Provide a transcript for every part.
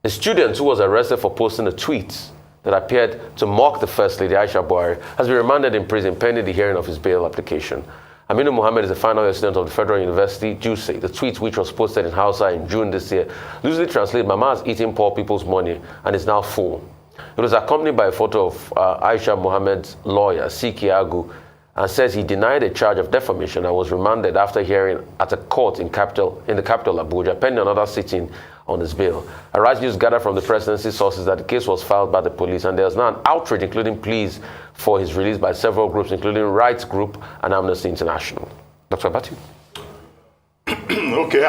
A student who was arrested for posting a tweet that appeared to mock the First Lady, Aisha Buhari, has been remanded in prison pending the hearing of his bail application. Aminu Mohammed is a final year student of the Federal University, Juse. The tweet, which was posted in Hausa in June this year, loosely translated, "Mama is eating poor people's money and is now full." It was accompanied by a photo of Aisha Mohammed's lawyer, Siki Agu, and says he denied a charge of defamation and was remanded after hearing at a court in the capital Abuja, pending another sitting on his bail. Arise News gathered from the presidency sources that the case was filed by the police, and there's now an outrage, including pleas for his release by several groups, including Rights Group and Amnesty International. Dr. Abati. Okay,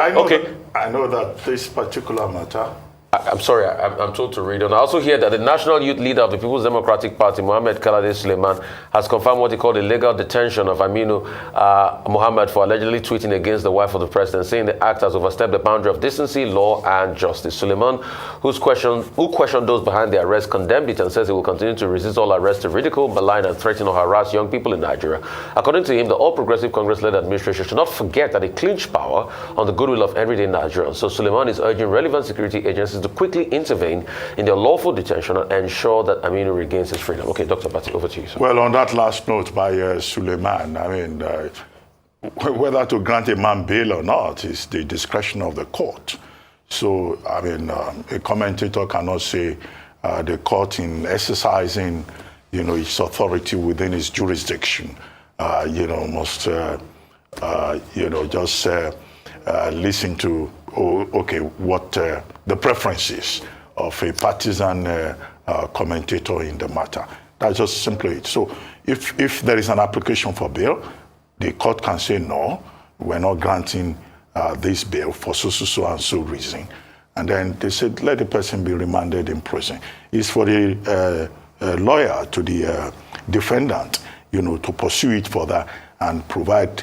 I know that this particular matter. I'm sorry, I'm told to read on. I also hear that the national youth leader of the People's Democratic Party, Mohammed Kalade Suleiman, has confirmed what he called the legal detention of Aminu Mohammed for allegedly tweeting against the wife of the president, saying the act has overstepped the boundary of decency, law, and justice. Suleiman, who questioned those behind the arrest, condemned it and says he will continue to resist all arrests to ridicule, malign, and threaten or harass young people in Nigeria. According to him, the All Progressive Congress-led administration should not forget that they clinched power on the goodwill of everyday Nigerians. So Suleiman is urging relevant security agencies to quickly intervene in their lawful detention and ensure that Aminu regains his freedom. Okay, Dr. Bati, over to you, sir. Well, on that last note by Suleiman, I mean, whether to grant a man bail or not is the discretion of the court. So, I mean, a commentator cannot say the court in exercising, its authority within its jurisdiction, must, just listen to, what the preferences of a partisan commentator in the matter. That's just simply it. So if there is an application for bail, the court can say, no, we're not granting this bail for so and so reason. And then they said, let the person be remanded in prison. It's for the lawyer to the defendant, to pursue it further and provide,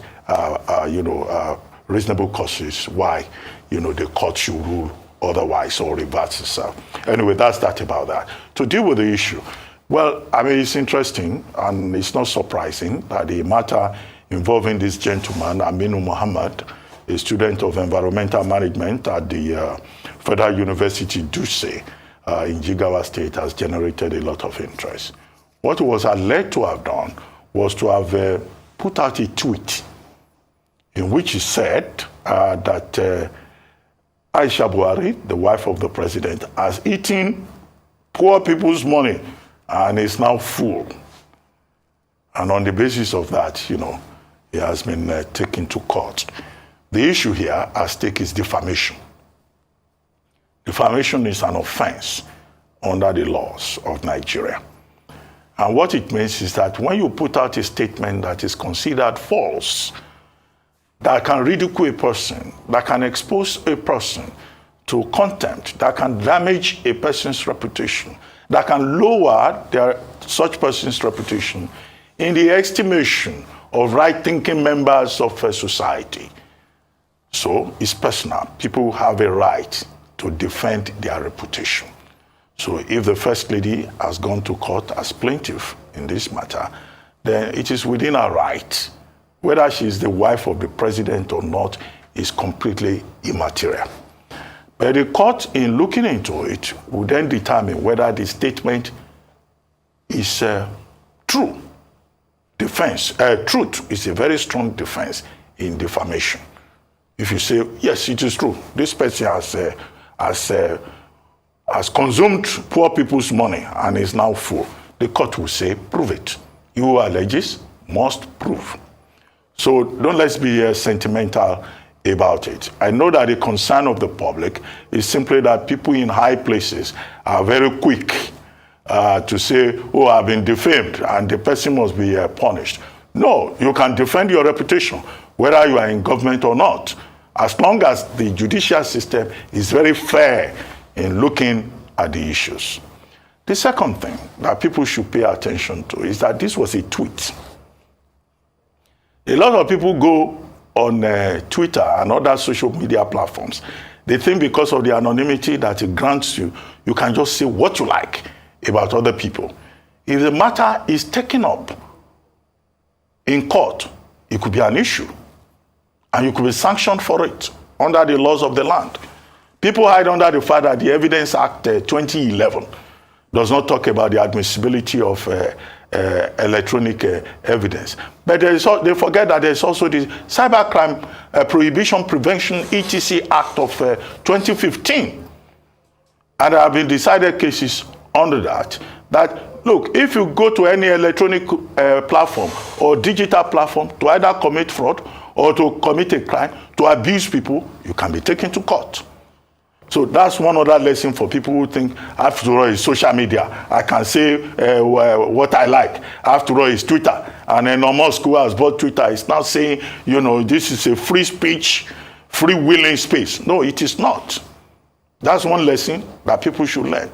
reasonable causes why, the court should rule otherwise or reverse itself. Anyway, that's that about that. To deal with the issue, well, I mean, it's interesting and it's not surprising that the matter involving this gentleman, Aminu Mohammed, a student of environmental management at the Federal University, Duse, in Jigawa State, has generated a lot of interest. What he was alleged to have done was to have put out a tweet in which he said that Aisha Buhari, the wife of the president, has eaten poor people's money and is now full. And on the basis of that, he has been taken to court. The issue here at stake is defamation. Defamation is an offense under the laws of Nigeria. And what it means is that when you put out a statement that is considered false, that can ridicule a person, that can expose a person to contempt, that can damage a person's reputation, that can lower such person's reputation in the estimation of right-thinking members of a society. So it's personal. People have a right to defend their reputation. So if the First Lady has gone to court as plaintiff in this matter, then it is within her right. Whether she is the wife of the president or not is completely immaterial. But the court, in looking into it, will then determine whether the statement is true. Truth is a very strong defense in defamation. If you say, yes, it is true, this person has consumed poor people's money and is now full, the court will say, prove it. You who alleges must prove. So don't let's be sentimental about it. I know that the concern of the public is simply that people in high places are very quick to say, oh, I've been defamed and the person must be punished. No, you can defend your reputation, whether you are in government or not, as long as the judicial system is very fair in looking at the issues. The second thing that people should pay attention to is that this was a tweet. A lot of people go on Twitter and other social media platforms. They think because of the anonymity that it grants you, you can just say what you like about other people. If the matter is taken up in court, it could be an issue, and you could be sanctioned for it under the laws of the land. People hide under the fact that the Evidence Act 2011 does not talk about the admissibility of electronic evidence. But they forget that there's also the Cybercrime Prohibition Prevention etc. Act of 2015. And there have been decided cases under that look, if you go to any electronic platform or digital platform to either commit fraud or to commit a crime, to abuse people, you can be taken to court. So that's one other lesson for people who think, after all, it's social media. I can say what I like. After all, it's Twitter. And Elon Musk, who has bought Twitter, is now saying, this is a free speech, free willing space. No, it is not. That's one lesson that people should learn.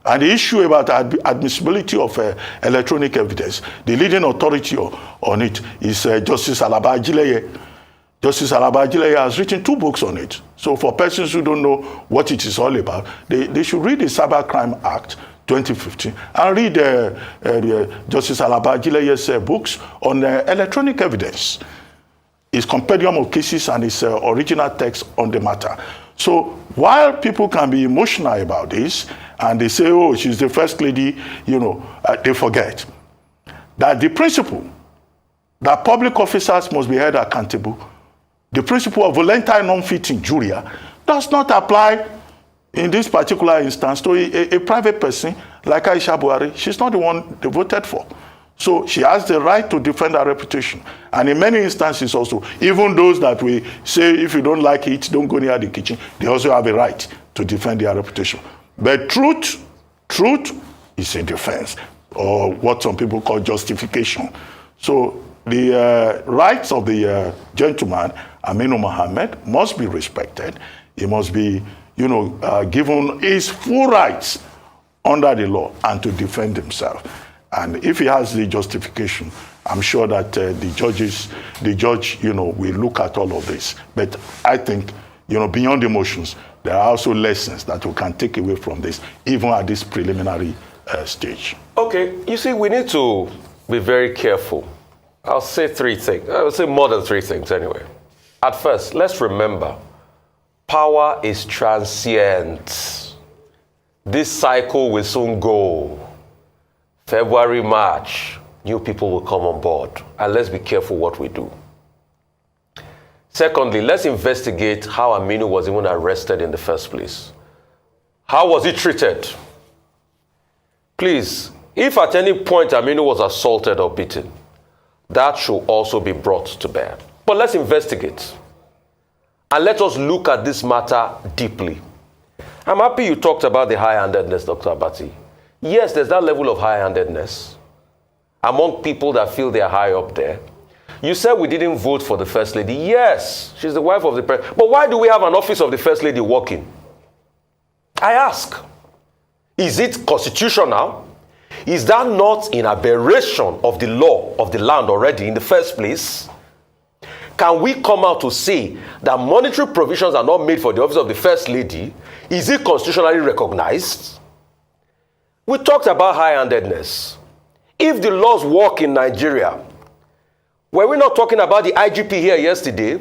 And the issue about admissibility of electronic evidence, the leading authority on it is Justice Alaba Ajileye. Justice Alaba Ajileye has written 2 books on it. So for persons who don't know what it is all about, they should read the Cybercrime Act 2015 and read Justice Alaba Ajileye's books on electronic evidence, his compendium of cases and his original text on the matter. So while people can be emotional about this and they say, oh, she's the first lady, they forget that the principle that public officers must be held accountable, the principle of voluntary non-fit injuria, does not apply in this particular instance to a private person like Aisha Buhari. She's not the one they voted for. So she has the right to defend her reputation. And in many instances also, even those that we say, if you don't like it, don't go near the kitchen, they also have a right to defend their reputation. But truth is a defense, or what some people call justification. So the rights of the gentleman, Aminu Mohammed, must be respected. He must be, given his full rights under the law and to defend himself. And if he has the justification, I'm sure that the judge, will look at all of this. But I think, beyond emotions, there are also lessons that we can take away from this, even at this preliminary stage. Okay, you see, we need to be very careful. I'll say 3 things. I'll say more than 3 things anyway. At first, let's remember, power is transient. This cycle will soon go. February, March, new people will come on board. And let's be careful what we do. Secondly, let's investigate how Aminu was even arrested in the first place. How was he treated? Please, if at any point Aminu was assaulted or beaten, that should also be brought to bear. But let's investigate. And let us look at this matter deeply. I'm happy you talked about the high-handedness, Dr. Abati. Yes, there's that level of high-handedness among people that feel they're high up there. You said we didn't vote for the First Lady. Yes, she's the wife of the president. But why do we have an office of the First Lady working? I ask. Is it constitutional? Is that not an aberration of the law of the land already in the first place? Can we come out to say that monetary provisions are not made for the office of the First Lady? Is it constitutionally recognized? We talked about high-handedness. If the laws work in Nigeria, were we not talking about the IGP here yesterday?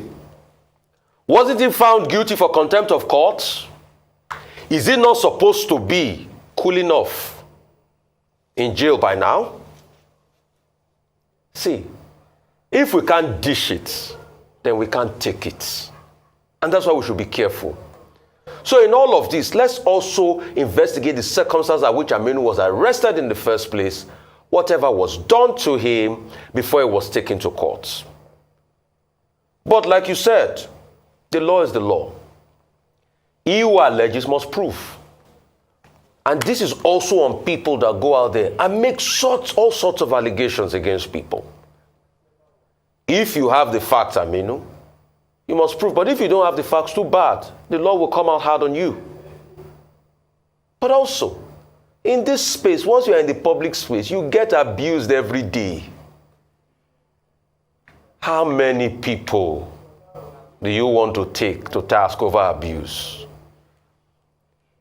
Wasn't he found guilty for contempt of court? Is he not supposed to be cooling off in jail by now? See, if we can't dish it, then we can't take it. And that's why we should be careful. So in all of this, let's also investigate the circumstances at which Aminu was arrested in the first place, whatever was done to him before he was taken to court. But like you said, the law is the law. He who alleges must prove. And this is also on people that go out there and make all sorts of allegations against people. If you have the facts, Aminu, you must prove. But if you don't have the facts, too bad. The law will come out hard on you. But also, in this space, once you're in the public space, you get abused every day. How many people do you want to take to task over abuse?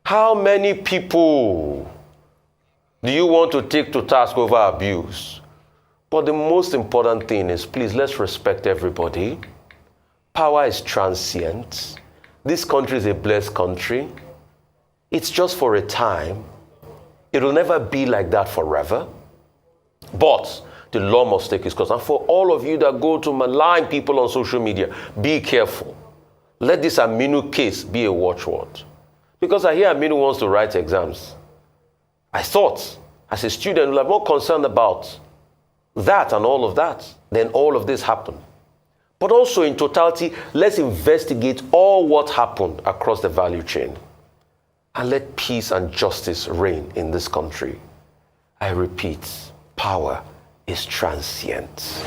How many people do you want to take to task over abuse? But the most important thing is, please, let's respect everybody. Power is transient. this country is a blessed country. It's just for a time. It will never be like that forever. But the law must take its course. And for all of you that go to malign people on social media, be careful. Let this Aminu case be a watchword. Because I hear Aminu wants to write exams. I thought, as a student, we'll have more concerned about that and all of that. Then all of this happened. But also in totality, let's investigate all what happened across the value chain. And let peace and justice reign in this country. I repeat, power is transient.